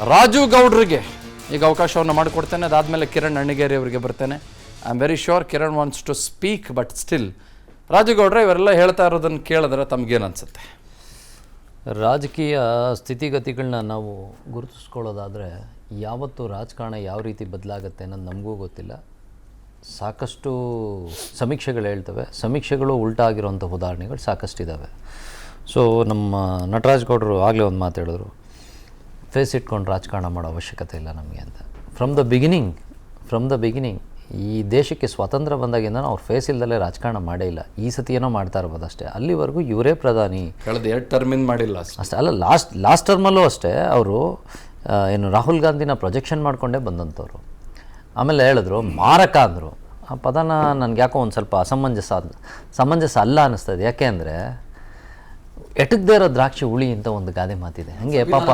ರಾಜು ಗೌಡ್ರಿಗೆ ಈಗ ಅವಕಾಶವನ್ನು ಮಾಡಿಕೊಡ್ತೇನೆ. ಅದಾದಮೇಲೆ ಕಿರಣ್ ಅಣ್ಣಿಗೇರಿ ಅವರಿಗೆ ಬರ್ತೇನೆ. I am very sure Kiran wants to speak, but still Raju ಗೌಡ್ರೆ ಇವರೆಲ್ಲ ಹೇಳ್ತಾ ಇರೋದನ್ನು ಕೇಳಿದ್ರೆ ತಮಗೇನು ಅನಿಸುತ್ತೆ? ರಾಜಕೀಯ ಸ್ಥಿತಿಗತಿಗಳನ್ನ ನಾವು ಗುರುತಿಸ್ಕೊಳ್ಳೋದಾದರೆ ಯಾವತ್ತು ರಾಜಕಾರಣ ಯಾವ ರೀತಿ ಬದಲಾಗುತ್ತೆ ಅನ್ನೋದು ನಮಗೂ ಗೊತ್ತಿಲ್ಲ. ಸಾಕಷ್ಟು ಸಮೀಕ್ಷೆಗಳು ಹೇಳ್ತವೆ, ಸಮೀಕ್ಷೆಗಳು ಉಲ್ಟಾ ಆಗಿರೋಂಥ ಉದಾಹರಣೆಗಳು ಸಾಕಷ್ಟಿದ್ದಾವೆ. ಸೊ ನಮ್ಮ ನಟರಾಜ್ ಗೌಡರು ಆಗಲೇ ಒಂದು ಮಾತು ಹೇಳಿದ್ರು, ಫೇಸ್ ಇಟ್ಕೊಂಡು ರಾಜಕಾರಣ ಮಾಡೋ ಅವಶ್ಯಕತೆ ಇಲ್ಲ ನಮಗೆ ಅಂತ. ಫ್ರಮ್ ದ ಬಿಗಿನಿಂಗ್ ಈ ದೇಶಕ್ಕೆ ಸ್ವಾತಂತ್ರ್ಯ ಬಂದಾಗಿಂದ ಅವ್ರು ಫೇಸ್ ಇಲ್ದಲೇ ರಾಜಕಾರಣ ಮಾಡೇ ಇಲ್ಲ. ಈ ಸತಿ ಏನೋ ಮಾಡ್ತಾ ಇರ್ಬೋದು ಅಷ್ಟೇ. ಅಲ್ಲಿವರೆಗೂ ಇವರೇ ಪ್ರಧಾನಿ. ಕಳೆದ 2 ಟರ್ಮಿಂದ ಮಾಡಿಲ್ಲ ಅಷ್ಟೇ ಅಲ್ಲ, ಲಾಸ್ಟ್ ಟರ್ಮಲ್ಲೂ ಅಷ್ಟೇ ಅವರು ಏನು ರಾಹುಲ್ ಗಾಂಧಿನ ಪ್ರೊಜೆಕ್ಷನ್ ಮಾಡಿಕೊಂಡೇ ಬಂದಂಥವ್ರು. ಆಮೇಲೆ ಹೇಳಿದ್ರು ಮಾರಕ ಅಂದರು. ಆ ಪದನ ನನಗೆ ಯಾಕೋ ಒಂದು ಸ್ವಲ್ಪ ಸಮಂಜಸ ಅಲ್ಲ ಅನ್ನಿಸ್ತದೆ. ಯಾಕೆ ಅಂದರೆ ಎಟಕದೇ ಇರೋ ದ್ರಾಕ್ಷಿ ಹುಳಿ ಅಂತ ಒಂದು ಗಾದೆ ಮಾತಿದೆ. ಹಾಗೆ ಪಾಪ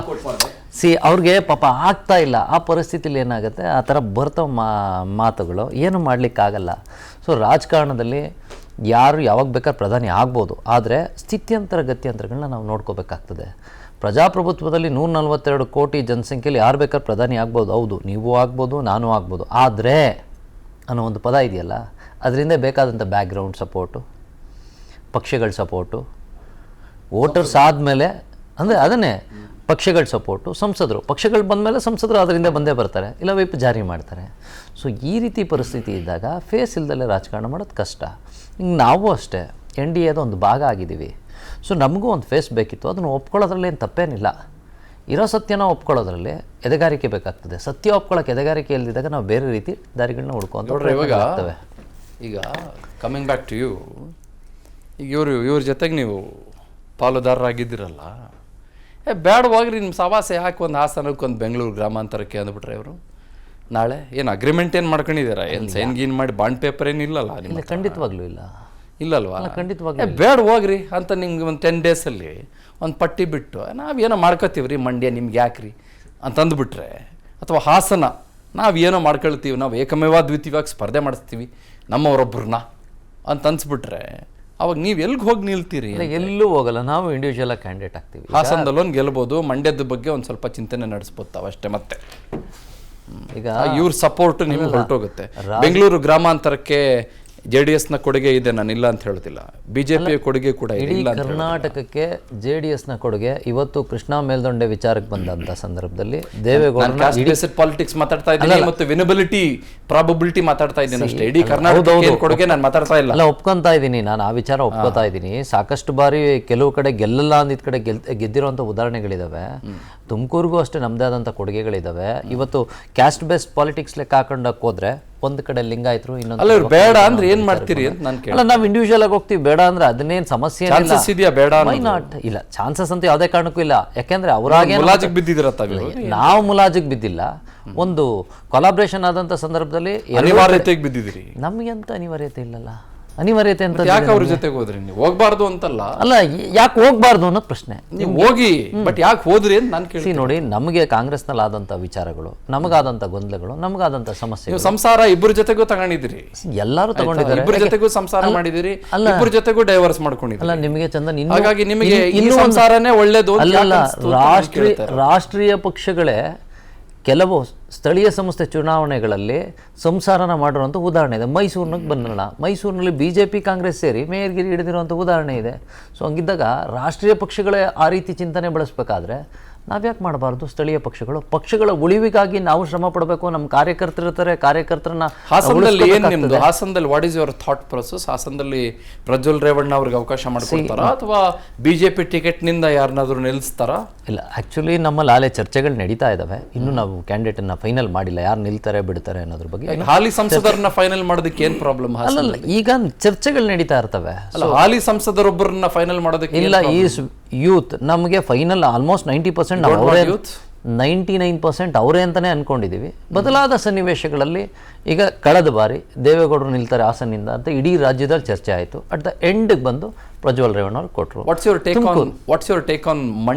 ಅವ್ರಿಗೆ ಪಾಪ ಆಗ್ತಾ ಇಲ್ಲ. ಆ ಪರಿಸ್ಥಿತಿಲಿ ಏನಾಗುತ್ತೆ, ಆ ಥರ ಬರ್ತಾವ ಮಾತುಗಳು, ಏನು ಮಾಡಲಿಕ್ಕಾಗಲ್ಲ. ಸೊ ರಾಜಕಾರಣದಲ್ಲಿ ಯಾರು ಯಾವಾಗ ಬೇಕಾದ್ರೆ ಪ್ರಧಾನಿ ಆಗ್ಬೋದು, ಆದರೆ ಸ್ಥಿತ್ಯಂತರ ಗತ್ಯಂತರಗಳನ್ನ ನಾವು ನೋಡ್ಕೋಬೇಕಾಗ್ತದೆ. ಪ್ರಜಾಪ್ರಭುತ್ವದಲ್ಲಿ 142 ಕೋಟಿ ಜನಸಂಖ್ಯೆಯಲ್ಲಿ ಯಾರು ಬೇಕಾದ್ರೆ ಪ್ರಧಾನಿ ಆಗ್ಬೋದು. ಹೌದು, ನೀವು ಆಗ್ಬೋದು, ನಾನು ಆಗ್ಬೋದು. ಆದರೆ ಅನ್ನೋ ಒಂದು ಪದ ಇದೆಯಲ್ಲ, ಅದರಿಂದ ಬೇಕಾದಂಥ ಬ್ಯಾಕ್ಗ್ರೌಂಡ್ ಸಪೋರ್ಟು, ಪಕ್ಷಗಳ ಸಪೋರ್ಟು, ವೋಟರ್ಸ್ ಆದಮೇಲೆ ಅಂದರೆ ಅದನ್ನೇ ಪಕ್ಷಗಳ ಸಪೋರ್ಟು, ಪಕ್ಷಗಳು ಬಂದಮೇಲೆ ಸಂಸದರು ಅದರಿಂದ ಬಂದೇ ಬರ್ತಾರೆ, ಇಲ್ಲ ವಿಪ್ ಜಾರಿ ಮಾಡ್ತಾರೆ. ಸೊ ಈ ರೀತಿ ಪರಿಸ್ಥಿತಿ ಇದ್ದಾಗ ಫೇಸ್ ಇಲ್ದಲ್ಲೇ ರಾಜಕಾರಣ ಮಾಡೋದು ಕಷ್ಟ. ಹಿಂಗೆ ನಾವು ಅಷ್ಟೇ NDAದ ಒಂದು ಭಾಗ ಆಗಿದ್ದೀವಿ. ಸೊ ನಮಗೂ ಒಂದು ಫೇಸ್ ಬೇಕಿತ್ತು. ಅದನ್ನು ಒಪ್ಕೊಳ್ಳೋದ್ರಲ್ಲಿ ಏನು ತಪ್ಪೇನಿಲ್ಲ. ಇರೋ ಸತ್ಯನ ಒಪ್ಕೊಳ್ಳೋದ್ರಲ್ಲಿ ಎದೆಗಾರಿಕೆ ಬೇಕಾಗ್ತದೆ. ಸತ್ಯ ಒಪ್ಕೊಳ್ಳೋಕೆ ಎದೆಗಾರಿಕೆ ಇಲ್ದಿದ್ದಾಗ ನಾವು ಬೇರೆ ರೀತಿ ದಾರಿಗಳನ್ನ ಹುಡ್ಕೊಂತ. ಈಗ ಕಮಿಂಗ್ ಬ್ಯಾಕ್ ಟು ಯು, ಈಗ ಇವ್ರ ಜೊತೆಗೆ ನೀವು ಪಾಲುದಾರರಾಗಿದ್ದೀರಲ್ಲ, ಬೇಡವಾಗ್ರಿ ನಿಮ್ಮ ಸವಾಸೆ ಹಾಕಿ ಒಂದು ಹಾಸನಕ್ಕೆ ಒಂದು ಬೆಂಗಳೂರು ಗ್ರಾಮಾಂತರಕ್ಕೆ ಅಂದ್ಬಿಟ್ರೆ ಇವರು ನಾಳೆ ಏನು ಅಗ್ರಿಮೆಂಟ್ ಏನು ಮಾಡ್ಕೊಂಡಿದ್ದೀರಾ? ಏನು ಸೈನ್ ಗೀನ್ ಮಾಡಿ ಬಾಂಡ್ ಪೇಪರ್ ಏನಿಲ್ಲಲ್ಲ ನಿಮ್ಮ? ಖಂಡಿತವಾಗ್ಲೂ ಇಲ್ಲಲ್ವಾ? ಖಂಡಿತವಾಗ್ಲೂ ಬೇಡ ಹೋಗ್ರಿ ಅಂತ ನಿಮ್ಗೆ ಒಂದು 10 ಡೇಸಲ್ಲಿ ಒಂದು ಪಟ್ಟಿ ಬಿಟ್ಟು ನಾವೇನೋ ಮಾಡ್ಕೋತೀವಿ ರೀ, ಮಂಡ್ಯ ನಿಮ್ಗೆ ಯಾಕ್ರಿ ಅಂತಂದುಬಿಟ್ರೆ, ಅಥವಾ ಹಾಸನ ನಾವೇನೋ ಮಾಡ್ಕೊಳ್ತೀವಿ, ನಾವು ಏಕಮೇವಾದ್ವಿತೀಯವಾಗಿ ಸ್ಪರ್ಧೆ ಮಾಡಿಸ್ತೀವಿ ನಮ್ಮವರೊಬ್ಬರನ್ನ ಅಂತ ಅನ್ಸ್ಬಿಟ್ರೆ, ಅವಾಗ ನೀವು ಎಲ್ಲಿಗೆ ಹೋಗಿ ನಿಲ್ತೀರಿ? ಎಲ್ಲೂ ಹೋಗಲ್ಲ, ನಾವು ಇಂಡಿವಿಜುವಲ್ ಆಗಿ ಕ್ಯಾಂಡಿಡೇಟ್ ಆಗ್ತೀವಿ. ಹಾಸನದಲ್ಲೊಂದು ಗೆಲ್ಬೋದು, ಮಂಡ್ಯದ ಬಗ್ಗೆ ಒಂದು ಸ್ವಲ್ಪ ಚಿಂತನೆ ನಡೆಸ್ಬೋದು ಅಷ್ಟೇ. ಮತ್ತೆ ಈಗ ಇವ್ರ ಸಪೋರ್ಟ್ ನಿಮ್ಗೆ ಹೊರಟೋಗುತ್ತೆ. ಬೆಂಗಳೂರು ಗ್ರಾಮಾಂತರಕ್ಕೆ JDSನ ಕೊಡುಗೆ ಇದೆ, ನಾನು ಇಲ್ಲ ಅಂತ ಹೇಳೋದಿಲ್ಲ. BJPಯ ಕೊಡುಗೆ ಕೂಡ ಇಡೀ ಕರ್ನಾಟಕಕ್ಕೆ JDSನ ಕೊಡುಗೆ. ಇವತ್ತು ಕೃಷ್ಣಾ ಮೇಲ್ದಂಡೆ ವಿಚಾರಕ್ಕೆ ಬಂದಂಥ ಸಂದರ್ಭದಲ್ಲಿ ದೇವೇಗೌಡ ಪಾಲಿಟಿಕ್ಸ್ ಮಾತಾಡ್ತಾ ಇದ್ದೀನಿ ಮತ್ತು ವಿನಬಿಲಿಟಿ ಪ್ರಾಬಬಿಲಿಟಿ ಮಾತಾಡ್ತಾ ಇದ್ದೀನಿ ಅಷ್ಟೇ. ಇಡೀ ಕರ್ನಾಟಕ ಕೊಡುಗೆ ನಾನು ಮಾತಾಡ್ತಾ ಇಲ್ಲ. ಅಲ್ಲ, ಒಪ್ಕೊಂತಾ ಇದ್ದೀನಿ, ನಾನು ಆ ವಿಚಾರ ಒಪ್ಕೋತಾ ಇದ್ದೀನಿ. ಸಾಕಷ್ಟು ಬಾರಿ ಕೆಲವು ಕಡೆ ಗೆಲ್ಲಲ್ಲ ಅಂದಿದ್ದ ಕಡೆ ಗೆದ್ದಿರುವಂಥ ಉದಾಹರಣೆಗಳಿದಾವೆ. ತುಮಕೂರಿಗೂ ಅಷ್ಟೇ ನಮ್ಮದೇ ಆದಂಥ ಕೊಡುಗೆಗಳಿದ್ದಾವೆ. ಇವತ್ತು ಕ್ಯಾಸ್ಟ್ ಬೇಸ್ಡ್ ಪಾಲಿಟಿಕ್ಸ್ ಲೆಕ್ಕ ಹಾಕೊಂಡಕ್ಕೆ ಹೋದ್ರೆ ಒಂದು ಕಡೆ ಲಿಂಗಾಯತರು, ಇನ್ನೊಂದು ಬೇಡ ಅಂದ್ರೆ ಏನ್ ಮಾಡ್ತೀರಿ ಅಂತ ನಾನು ಕೇಳಿ. ಅಲ್ಲ, ನಾವು ಇಂಡಿವಿಜುವಲ್ ಆಗಿ ಹೋಗ್ತೀವಿ. ಬೇಡ ಅಂದ್ರೆ ಅದನ್ನೇನು ಸಮಸ್ಯೆ ಇದೆಯಾ? ಬೇಡ ಇಲ್ಲ, ಚಾನ್ಸಸ್ ಅಂತ ಯಾವುದೇ ಕಾರಣಕ್ಕೂ ಇಲ್ಲ. ಯಾಕೆಂದ್ರೆ ಅವರಾಗೆ ನಾವು ಮುಲಾಜಿಗೆ ಬಿದ್ದಿಲ್ಲ. ಒಂದು ಕೊಲಾಬ್ರೇಷನ್ ಆದಂತ ಸಂದರ್ಭದಲ್ಲಿ ಅನಿವಾರ್ಯತೆಗೆ ಬಿದ್ದಿದ್ರಿ. ನಮ್ಗೆ ಅಂತ ಅನಿವಾರ್ಯತೆ ಇಲ್ಲಲ್ಲ. ಅನಿವಾರ್ಯತೆ ಅಂತ ಯಾಕೆ ಅವ್ರ ಜೊತೆಗೆ ಹೋದ್ರಿ? ನೀವು ಹೋಗ್ಬಾರ್ದು ಅಂತಲ್ಲ, ಅಲ್ಲ, ಯಾಕೆ ಹೋಗ್ಬಾರ್ದು ಅನ್ನೋ ಪ್ರಶ್ನೆ. ನೀವು ಹೋಗಿ, ಬಟ್ ಯಾಕೆ ಹೋದ್ರಿ ಅಂತ ನಾನು ಕೇಳಿ. ನೋಡಿ, ನಮಗೆ ಕಾಂಗ್ರೆಸ್ನಲ್ಲಿ ಆದಂತ ವಿಚಾರಗಳು, ನಮಗಾದಂತ ಗೊಂದಲಗಳು, ನಮಗಾದಂತ ಸಮಸ್ಯೆ. ಸಂಸಾರ ಇಬ್ಬರ ಜೊತೆಗೂ ತಗೊಂಡಿದ್ದೀರಿ, ಎಲ್ಲರೂ ತಗೊಂಡಿದ್ದಾರೆ. ಇಬ್ಬರ ಜೊತೆಗೂ ಸಂಸಾರ ಮಾಡಿದಿರಿ, ಇಬ್ಬರ ಜೊತೆಗೂ ಡೈವರ್ಸ್ ಮಾಡ್ಕೊಂಡಿದ್ದೀರಿ. ಅಲ್ಲ, ನಿಮಗೆ ಚಂದನ್, ಹಾಗಾಗಿ ನಿಮಗೆ ಈ ಸಂಸಾರನೇ ಒಳ್ಳೇದು. ರಾಷ್ಟ್ರೀಯ ಪಕ್ಷಗಳೇ ಕೆಲವು ಸ್ಥಳೀಯ ಸಂಸ್ಥೆ ಚುನಾವಣೆಗಳಲ್ಲಿ ಸಂಸಾರನ ಮಾಡಿರುವಂಥ ಉದಾಹರಣೆ ಇದೆ. ಮೈಸೂರಿನಾಗ ಬಂದೋಣ, ಮೈಸೂರಿನಲ್ಲಿ BJP ಕಾಂಗ್ರೆಸ್ ಸೇರಿ ಮೇಯರ್ಗಿರಿ ಹಿಡಿದಿರುವಂಥ ಉದಾಹರಣೆ ಇದೆ. ಸೊ ಹಂಗಿದ್ದಾಗ ರಾಷ್ಟ್ರೀಯ ಪಕ್ಷಗಳೇ ಆ ರೀತಿ ಚಿಂತನೆ ಬೆಳೆಸ್ಬೇಕಾದ್ರೆ ನಾವ್ಯಾಕೆ ಮಾಡಬಾರ್ದು? ಸ್ಥಳೀಯ ಪಕ್ಷಗಳ ಉಳಿವಿಗಾಗಿ ನಾವು ಶ್ರಮ ಪಡಬೇಕು. ನಮ್ಮ ಕಾರ್ಯಕರ್ತರಿರ್ತಾರೆ, ಕಾರ್ಯಕರ್ತರನ್ನ. ಹಾಸನದಲ್ಲಿ ಏನು ನಿಮ್ದು? ಹಾಸನದಲ್ಲಿ what is your thought process? ಹಾಸನದಲ್ಲಿ ಪ್ರಜ್ವಲ್ ರೇವಣ್ಣ ಅವ್ರಿಗೆ ಅವಕಾಶ ಮಾಡ್ಕೊಡ್ತಾರಾ ಅಥವಾ BJP ಟಿಕೆಟ್ನಿಂದ ಯಾರನ್ನಾದ್ರೂ ನಿಲ್ಲಿಸ್ತಾರಾ? ಇಲ್ಲ, ಆ್ಯಕ್ಚುಲಿ ನಮ್ಮಲ್ಲಿ ಆಲೆ ಚರ್ಚೆಗಳು ನಡೀತಾ ಇದ್ದಾವೆ. ಇನ್ನೂ ನಾವು ಕ್ಯಾಂಡಿಡೇಟನ್ನು ಫೈನಲ್ ಮಾಡಿಲ್ಲ, ಯಾರು ನಿಲ್ತಾರೆ ಬಿಡ್ತಾರೆ ಅನ್ನೋದ್ರ ಬಗ್ಗೆ. ಹಾಲಿ ಸಂಸದರನ್ನ ಫೈನಲ್ ಮಾಡೋದಕ್ಕೆ ಏನು ಪ್ರಾಬ್ಲಮ್? ಅಲ್ಲ, ಈಗ ಚರ್ಚೆಗಳು ನಡೀತಾ ಇರ್ತವೆ. ಅಲ್ಲ, ಹಾಲಿ ಸಂಸದರೊಬ್ಬರನ್ನ ಫೈನಲ್ ಮಾಡೋದಕ್ಕೆ ಇಲ್ಲ. ಈ ಯೂತ್ ನಮಗೆ ಫೈನಲ್ ಆಲ್ಮೋಸ್ಟ್ 90% 99% ಅವರೇ ಅಂತಾನೆ ಅನ್ಕೊಂಡಿದ್ದೀವಿ. ಬದಲಾದ ಸನ್ನಿವೇಶಗಳಲ್ಲಿ ಈಗ ಕಳೆದ ಬಾರಿ ದೇವೇಗೌಡರು ನಿಲ್ತಾರೆ ಹಾಸನಿಂದ ಅಂತ ಇಡೀ ರಾಜ್ಯದಲ್ಲಿ ಚರ್ಚೆ ಆಯಿತು. ಅಟ್ ದ ಎಂಡ್ಗೆ ಬಂದು ಪ್ರಜ್ವಲ್ ರೇವಣ್ಣ ಅವ್ರು ಕೊಟ್ಟರು. ವಾಟ್ಸ್ ಯುವರ್ ಟೇಕ್ ಆನ್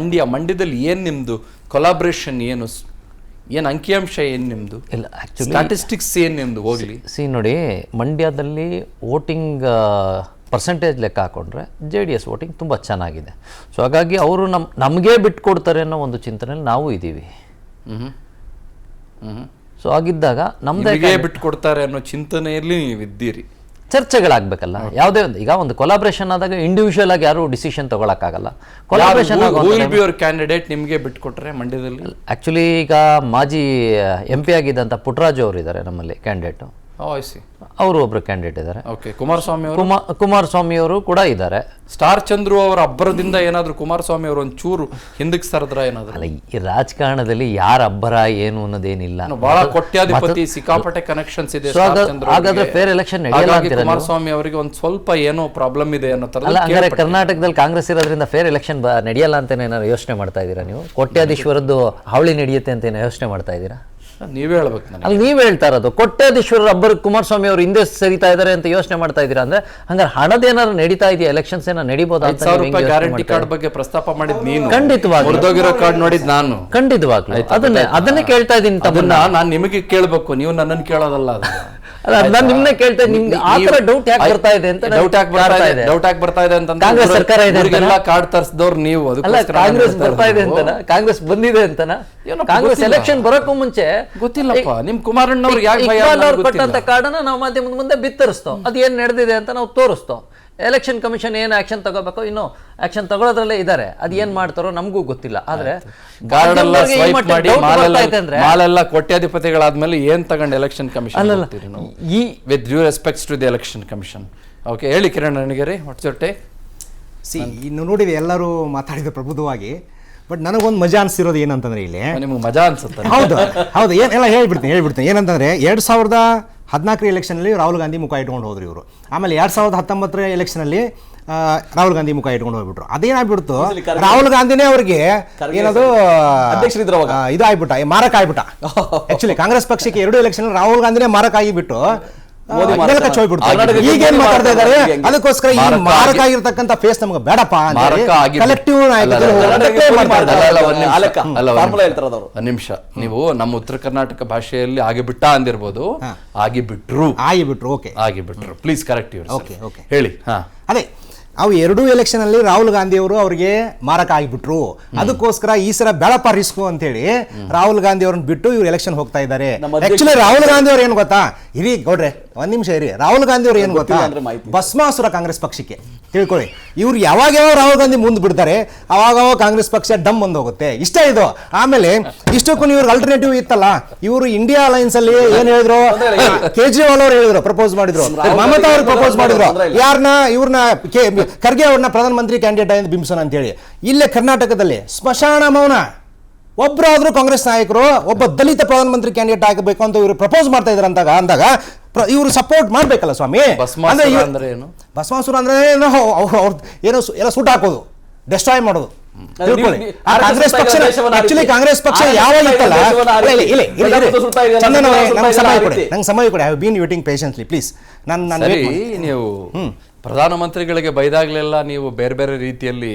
ಮಂಡ್ಯದಲ್ಲಿ ಏನು ನಿಮ್ಮದು ಕೊಲಾಬ್ರೇಷನ್? ಏನು ಅಂಕಿಅಂಶ ಏನು ನಿಮ್ಮದು? ಇಲ್ಲ, ಆ್ಯಕ್ಚುಲಿ ಸ್ಟ್ಯಾಟಿಸ್ಟಿಕ್ಸ್ ಏನು ನಿಮ್ಮದು? ಹೋಗಲಿ ನೋಡಿ, ಮಂಡ್ಯದಲ್ಲಿ ವೋಟಿಂಗ್ ಪರ್ಸೆಂಟೇಜ್ ಲೆಕ್ಕ ಹಾಕೊಂಡ್ರೆ JDS ವೋಟಿಂಗ್ ತುಂಬ ಚೆನ್ನಾಗಿದೆ. ಸೊ ಹಾಗಾಗಿ ಅವರು ನಮಗೇ ಬಿಟ್ಕೊಡ್ತಾರೆ ಅನ್ನೋ ಒಂದು ಚಿಂತನೆಯಲ್ಲಿ ನಾವು ಇದ್ದೀವಿ. ಸೊ ಆಗಿದ್ದಾಗ ನಮ್ಮದೇ ನಿಮಗೆ ಬಿಟ್ಟು ಕೊಡ್ತಾರೆ ಅನ್ನೋ ಚಿಂತನೆಯಲ್ಲಿ ನೀವು ಇದ್ದೀರಿ. ಚರ್ಚೆಗಳಾಗಬೇಕಲ್ಲ. ಯಾವುದೇ ಒಂದು ಈಗ ಒಂದು ಕೊಲಾಬ್ರೇಷನ್ ಆದಾಗ ಇಂಡಿವಿಜುವಲ್ ಆಗಿ ಯಾರು ಡಿಸಿಷನ್ ತಗೊಳಕ್ಕಾಗಲ್ಲ. ಕೊಲಾಬ್ರೇಷನ್ ಕ್ಯಾಂಡಿಡೇಟ್ ನಿಮಗೆ ಬಿಟ್ಟು ಕೊಟ್ರೆ ಮಂಡ್ಯದಲ್ಲಿ ಆಕ್ಚುಲಿ ಈಗ ಮಾಜಿ MP ಆಗಿದ್ದಂಥ ಪುಟ್ಟರಾಜು ಅವರು ಇದ್ದಾರೆ ನಮ್ಮಲ್ಲಿ ಕ್ಯಾಂಡಿಡೇಟು. ಅವರು ಒಬ್ರು ಕ್ಯಾಂಡಿಡೇಟ್ ಇದ್ದಾರೆ. ಕುಮಾರಸ್ವಾಮಿ ಅವರು ಕೂಡ ಇದ್ದಾರೆ. ಸ್ಟಾರ್ ಚಂದ್ರು ಅವರ ಅಬ್ಬರದಿಂದ ಏನಾದ್ರು ಕುಮಾರಸ್ವಾಮಿ ಅವರು ಒಂಚೂರು ಹಿಂದಕ್ಕೆ ಸರದ್ರ ಏನಾದ್ರು? ಅಲ್ಲ, ಈ ರಾಜಕಾರಣದಲ್ಲಿ ಯಾರ ಅಬ್ಬರ ಏನು ಅನ್ನೋದೇನಿಲ್ಲ. ಬಹಳ ಕೋಟ್ಯಾಧಿಪತಿ ಸಿಕ್ಕಾಪಟ್ಟೆ ಕನೆಕ್ಷನ್ಸ್ ಇದೆ. ಹಾಗಾದ್ರೆ ಫೇರ್ ಎಲೆಕ್ಷನ್ ನಡೆಯಲ್ಲ ಅಂತೀರಾ? ಕುಮಾರಸ್ವಾಮಿ ಅವರಿಗೆ ಒಂದ್ ಸ್ವಲ್ಪ ಏನೋ ಪ್ರಾಬ್ಲಮ್ ಇದೆ ಅನ್ನೋ ತರ. ಅಲ್ಲ, ಹಂಗಾರೆ ಕರ್ನಾಟಕದಲ್ಲಿ ಕಾಂಗ್ರೆಸ್ ಇರೋದ್ರಿಂದ ಫೇರ್ ಎಲೆಕ್ಷನ್ ನಡೆಯಲ್ಲ ಅಂತ ಏನಾದ್ರು ಯೋಚನೆ ಮಾಡ್ತಾ ಇದ್ದೀರಾ ನೀವು? ಕೋಟ್ಯಾಧೀಶ್ವರದ್ದು ಹಾವಳಿ ನಡೆಯುತ್ತೆ ಅಂತ ಏನೋ ಯೋಚನೆ ಮಾಡ್ತಾ ಇದ್ದೀರಾ? ನೀವೇ ಹೇಳ್ಬೇಕು. ಅಲ್ಲಿ ನೀವ್ ಹೇಳ್ತಾ ಇರೋದು ಕೋಟ್ಯಾಧೀಶ್ವರರ ಅಬ್ಬರ ಕುಮಾರಸ್ವಾಮಿ ಅವರು ಹಿಂದೆ ಸರಿತಾ ಇದಾರೆ ಅಂತ ಯೋಚನೆ ಮಾಡ್ತಾ ಇದೀರಾ ಅಂದ್ರೆ ಹಂಗಾರೆ ಹಣದೇನಾದ್ರು ನಡೀತಾ ಇದೆಯಾ? ಎಲೆಕ್ಷನ್ಸ್ ಏನೋ ನಡೀಬೋದಾ? ಗ್ಯಾರಂಟಿ ಕಾರ್ಡ್ ಬಗ್ಗೆ ಪ್ರಸ್ತಾಪ ಮಾಡಿದ್ ನೀನು, ಖಂಡಿತವಾಗ್ಲೂ ಹೊರದೋಗಿರೋ ಕಾರ್ಡ್ ನೋಡಿದ್ ನಾನು, ಖಂಡಿತವಾಗ್ಲೂ ಅದನ್ನೇ ಕೇಳ್ತಾ ಇದ್ದೀನಿ. ನಾನು ನಿಮಗೆ ಕೇಳ್ಬೇಕು, ನೀವು ನನ್ನನ್ನು ಕೇಳೋದಲ್ಲ. ನಾನು ನಿಮ್ನೆ ಕೇಳ್ತಾ ನಿಮ್ಗೆ ಆ ತರ ಡೌಟ್ ಯಾಕೆ ಬರ್ತಾ ಇದೆ ಅಂತ. ಡೌಟ್ ಯಾಕೆ ಬರ್ತಾ ಇದೆ ಅಂತ ಕಾಂಗ್ರೆಸ್ ಸರ್ಕಾರ ಇದೆ ಎಲ್ಲ ಕಾರ್ಡ್ ತರಿಸಿದವ್ರು ನೀವು. ಅಲ್ಲ, ಕಾಂಗ್ರೆಸ್ ಬರ್ತಾ ಇದೆ ಅಂತನ, ಕಾಂಗ್ರೆಸ್ ಬಂದಿದೆ ಅಂತನ. ಕಾಂಗ್ರೆಸ್ ಎಲೆಕ್ಷನ್ ಬರೋಕ್ಕೂ ಮುಂಚೆ ಗೊತ್ತಿಲ್ಲಪ್ಪ ನಿಮ್ ಕುಮಾರಣ್ಣವ್ರಿಗೆ ಕೊಟ್ಟಂತ ಕಾರ್ಡನ್ನ ನಾವು ಮಾಧ್ಯಮದ ಮುಂದೆ ಬಿತ್ತರಿಸ್ತೋ, ಅದು ಏನ್ ನಡೆದಿದೆ ಅಂತ ನಾವು ತೋರಿಸ್ತೋ. ಎಲೆಕ್ಷನ್ ಕಮಿಷನ್ ಏನು ಆಕ್ಷನ್ ತಗೋಬೇಕು, ಇನ್ನು ಆಕ್ಷನ್ ತಗೊಳ್ಳೋದ್ರಲ್ಲೇ ಇದ್ದಾರೆ. ಅದು ಏನ್ ಮಾಡ್ತಾರೋ ನಮಗೂ ಗೊತ್ತಿಲ್ಲ. ಆದ್ರೆ ಮಾಲೆಲ್ಲ ಕೋಟ್ಯಾಧಿಪತಿಗಳಾದ್ಮೇಲೆ ಏನ್ ತಗೊಂಡು ಎಲೆಕ್ಷನ್ ಕಮಿಷನ್ ಈ with due respects to the election commission. Okay, ಹೇಳಿ Kiran Annagiri, what's your take? ಇನ್ನು ನೋಡಿದೆ ಎಲ್ಲರೂ ಮಾತಾಡಿದ ಪ್ರಬುದ್ಧವಾಗಿ. ಬಟ್ ನನಗೊಂದು ಮಜಾ ಅನಿಸಿರೋದು ಏನಂತಂದ್ರೆ, ಇಲ್ಲಿ ನಿಮ್ಗೆ ಮಜಾ ಅನ್ಸುತ್ತೆ? ಹೌದು ಎಲ್ಲ ಹೇಳ್ಬಿಡ್ತೀನಿ. ಏನಂತಂದ್ರೆ 2014 ಎಲೆಕ್ಷನಲ್ಲಿ ರಾಹುಲ್ ಗಾಂಧಿ ಮುಖ ಇಟ್ಕೊಂಡು ಹೋದ್ರು ಇವರು. ಆಮೇಲೆ 2019 ಎಲೆಕ್ಷನಲ್ಲಿ ರಾಹುಲ್ ಗಾಂಧಿ ಮುಖ ಇಟ್ಕೊಂಡು ಹೋಗ್ಬಿಟ್ರು. ಅದೇನಾಗ್ಬಿಡ್ತು, ರಾಹುಲ್ ಗಾಂಧಿನೇ ಅವ್ರಿಗೆ ಏನದು ಇದು ಆಗ್ಬಿಟ್ಟ, ಮಾರಕ ಆಗ್ಬಿಟ್ಟ. ಆಕ್ಚುಲಿ ಕಾಂಗ್ರೆಸ್ ಪಕ್ಷಕ್ಕೆ 2 ಎಲೆಕ್ಷನ್ ರಾಹುಲ್ ಗಾಂಧಿನೇ ಮಾರಕ ಆಗಿಬಿಟ್ಟು ಈಗೇನ್ ಮಾತಾಡ್ತಾ ಇದ್ದಾರೆ. ಅದಕ್ಕೋಸ್ಕರ ಈ ಮಾರಕ ಆಗಿರ್ತಕ್ಕಂಥ ಫೇಸ್ ನಮ್ಗೆ ಬೇಡಪ್ಪ. ಕಲೆಕ್ಟಿವ್ ನಿಮಿಷ, ನೀವು ನಮ್ಮ ಉತ್ತರ ಕರ್ನಾಟಕ ಭಾಷೆಯಲ್ಲಿ ಆಗಿಬಿಟ್ಟ ಅಂದಿರ್ಬೋದು, ಆಗಿಬಿಟ್ರು. ಓಕೆ, ಆಗಿಬಿಟ್ರು. Please correct your. ಓಕೆ, ಹೇಳಿ. ಅದೇ ಅವು 2 ಎಲೆಕ್ಷನ್ ಅಲ್ಲಿ ರಾಹುಲ್ ಗಾಂಧಿ ಅವರು ಅವರಿಗೆ ಮಾರಕ ಆಗಿಬಿಟ್ರು. ಅದಕ್ಕೋಸ್ಕರ ಈ ಸಲ ಬೇಡಪ್ಪ ರಿಸ್ಕು ಅಂತ ಹೇಳಿ ರಾಹುಲ್ ಗಾಂಧಿ ಅವ್ರನ್ನ ಬಿಟ್ಟು ಇವ್ರು ಎಲೆಕ್ಷನ್ ಹೋಗ್ತಾ ಇದ್ದಾರೆ. ಆಕ್ಚುಲಿ ರಾಹುಲ್ ಗಾಂಧಿ ಅವ್ರು ಏನು ಗೊತ್ತಾ, ಇರಿ ಗೌಡ್ರೆ ಒಂದ್ ನಿಮಿಷ ಇರಿ. ರಾಹುಲ್ ಗಾಂಧಿ ಅವ್ರು ಏನು ಗೊತ್ತಾ, ಭಸ್ಮಾಸುರ ಕಾಂಗ್ರೆಸ್ ಪಕ್ಷಕ್ಕೆ. ತಿಳ್ಕೊಳ್ಳಿ, ಇವ್ರು ಯಾವಾಗ ರಾಹುಲ್ ಗಾಂಧಿ ಮುಂದೆ ಬಿಡ್ತಾರೆ ಅವಾಗ ಕಾಂಗ್ರೆಸ್ ಪಕ್ಷ ಡಮ್ ಬಂದು ಹೋಗುತ್ತೆ. ಇಷ್ಟ ಇದು. ಆಮೇಲೆ ಇಷ್ಟಕ್ಕೂ ಇವ್ರಿಗೆ ಅಲ್ಟರ್ನೇಟಿವ್ ಇತ್ತಲ್ಲ, ಇವರು ಇಂಡಿಯಾ ಅಲೈನ್ಸ್ ಅಲ್ಲಿ ಏನ್ ಹೇಳಿದ್ರು, ಕೇಜ್ರಿವಾಲ್ ಅವ್ರು ಹೇಳಿದ್ರು, ಪ್ರಪೋಸ್ ಮಾಡಿದ್ರು, ಮಮತಾ ಅವ್ರು ಪ್ರಪೋಸ್ ಮಾಡಿದ್ರು, ಯಾರನ್ನ ಇವ್ರನ್ನ ಖರ್ಗೆ ಅವ್ರನ್ನ ಪ್ರಧಾನಮಂತ್ರಿ ಕ್ಯಾಂಡಿಡೇಟ್ ಆಗಿ ಬಿಂಬಿಸೋಣ ಅಂತ ಹೇಳಿ. ಇಲ್ಲೇ ಕರ್ನಾಟಕದಲ್ಲಿ ಸ್ಮಶಾನ ಮೌನ. ಒಬ್ಬರಾದ್ರೂ ಕಾಂಗ್ರೆಸ್ ನಾಯಕರು ಒಬ್ಬ ದಲಿತ ಪ್ರಧಾನಮಂತ್ರಿ ಕ್ಯಾಂಡಿಡೇಟ್ ಆಗಬೇಕು ಅಂತ ಇವರು ಪ್ರಪೋಸ್ ಮಾಡ್ತಾ ಇದ್ದಾರೆ ಅಂದಾಗ ಇವರು ಸಪೋರ್ಟ್ ಮಾಡ್ಬೇಕಲ್ಲ ಸ್ವಾಮಿ. ಭಸ್ಮಾಸುರ ಅಂದ್ರೆ ಏನೋ ಎಲ್ಲ ಸೂಟ್ ಹಾಕೋದು, ಡೆಸ್ಟ್ರಾಯ್ ಮಾಡೋದು. ಕಾಂಗ್ರೆಸ್ ಪಕ್ಷ ಯಾವಾಗ ಇತ್ತಲ್ಲ, ನಂಗೆ ಸಮಯ ಕೊಡಿ. I have been waiting ಪೇಷನ್ಸ್ಲಿ, please. ನೀವು ಪ್ರಧಾನಮಂತ್ರಿಗಳಿಗೆ ಬೈದಾಗಲೆಲ್ಲ ನೀವು ಬೇರೆ ಬೇರೆ ರೀತಿಯಲ್ಲಿ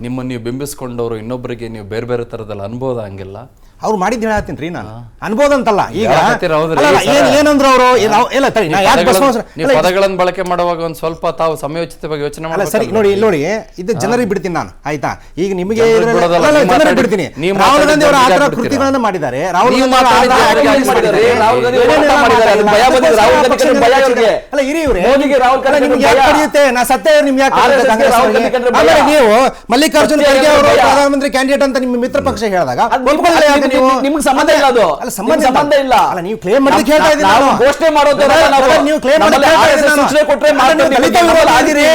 ನಿಮ್ಮನ್ನು ನೀವು ಬಿಂಬಿಸ್ಕೊಂಡವರು ಇನ್ನೊಬ್ಬರಿಗೆ ನೀವು ಬೇರೆ ಬೇರೆ ಥರದಲ್ಲಿ ಅನ್ಬೋದು. ಹಂಗಿಲ್ಲ, ಅವ್ರು ಮಾಡಿದ್ದು ಹೇಳತ್ತೀನಿ ರೀ ನಾನು. ಅನ್ಬೋದು ಅಂತಲ್ಲ. ಈಗ ಏನಂದ್ರೆ ಅವರು ಪದಗಳನ್ನು ಬಳಕೆ ಮಾಡುವಾಗ ಒಂದು ಸ್ವಲ್ಪ ತಾವು ಸಮಯೋಚಿತವಾಗಿ ಯೋಚನೆ ಮಾಡಿ. ಸರಿ, ನೋಡಿ ಇದು ಜನರಿಗೆ ಬಿಡ್ತೀನಿ ನಾನು, ಆಯ್ತಾ? ಈಗ ನಿಮಗೆ ಬಿಡ್ತೀನಿ. ರಾಹುಲ್ ಗಾಂಧಿ ಅವರ ಆತರ ಕೃತಿಗಳನ್ನು ಮಾಡಿದ್ದಾರೆ. ರಾಹುಲ್ ನಾ ಸತ್ಯ ನಿಮ್ಗೆ ನೀವು ಮಲ್ಲಿಕಾರ್ಜುನ್ ಖರ್ಗೆ ಅವರು ಪ್ರಧಾನಮಂತ್ರಿ ಕ್ಯಾಂಡಿಡೇಟ್ ಅಂತ ನಿಮ್ಮ ಮಿತ್ರ ಪಕ್ಷ ಹೇಳಿದಾಗ ನಿಮ್ಗೆ ಸಂಬಂಧ ಇಲ್ಲ. ಅದು ಸಂಬಂಧ ಇಲ್ಲ. ನೀವು ಕ್ಲೇಮ್ ಮಾಡಿದ್ರೆ ಹೇಳ್ತಾ ಇದ್ದೀರಾ, ಘೋಷಣೆ ಮಾಡೋದಲ್ಲ. ನೀವು ಕ್ಲೇಮ್ ಮಾಡಿದ್ರೆ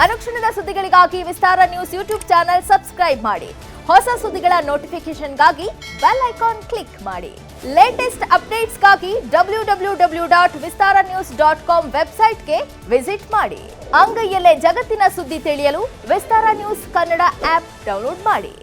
ಅನುಕ್ಷಣದ ಸುದ್ದಿಗಳಿಗಾಗಿ ವಿಸ್ತಾರ ನ್ಯೂಸ್ ಯೂಟ್ಯೂಬ್ ಚಾನೆಲ್ ಸಬ್ಸ್ಕ್ರೈಬ್ ಮಾಡಿ. ಹೊಸ ಸುದ್ದಿಗಳ ನೋಟಿಫಿಕೇಶನ್ಗಾಗಿ ಬೆಲ್ ಐಕಾನ್ ಕ್ಲಿಕ್ ಮಾಡಿ. ಲೇಟೆಸ್ಟ್ ಅಪ್ಡೇಟ್ಸ್ಗಾಗಿ www.vistaranews.com ವೆಬ್ಸೈಟ್ಗೆ ವಿಸಿಟ್ ಮಾಡಿ. ಅಂಗೈಯಲ್ಲೇ ಜಗತ್ತಿನ ಸುದ್ದಿ ತಿಳಿಯಲು ವಿಸ್ತಾರ ನ್ಯೂಸ್ ಕನ್ನಡ ಆಪ್ ಡೌನ್ಲೋಡ್ ಮಾಡಿ.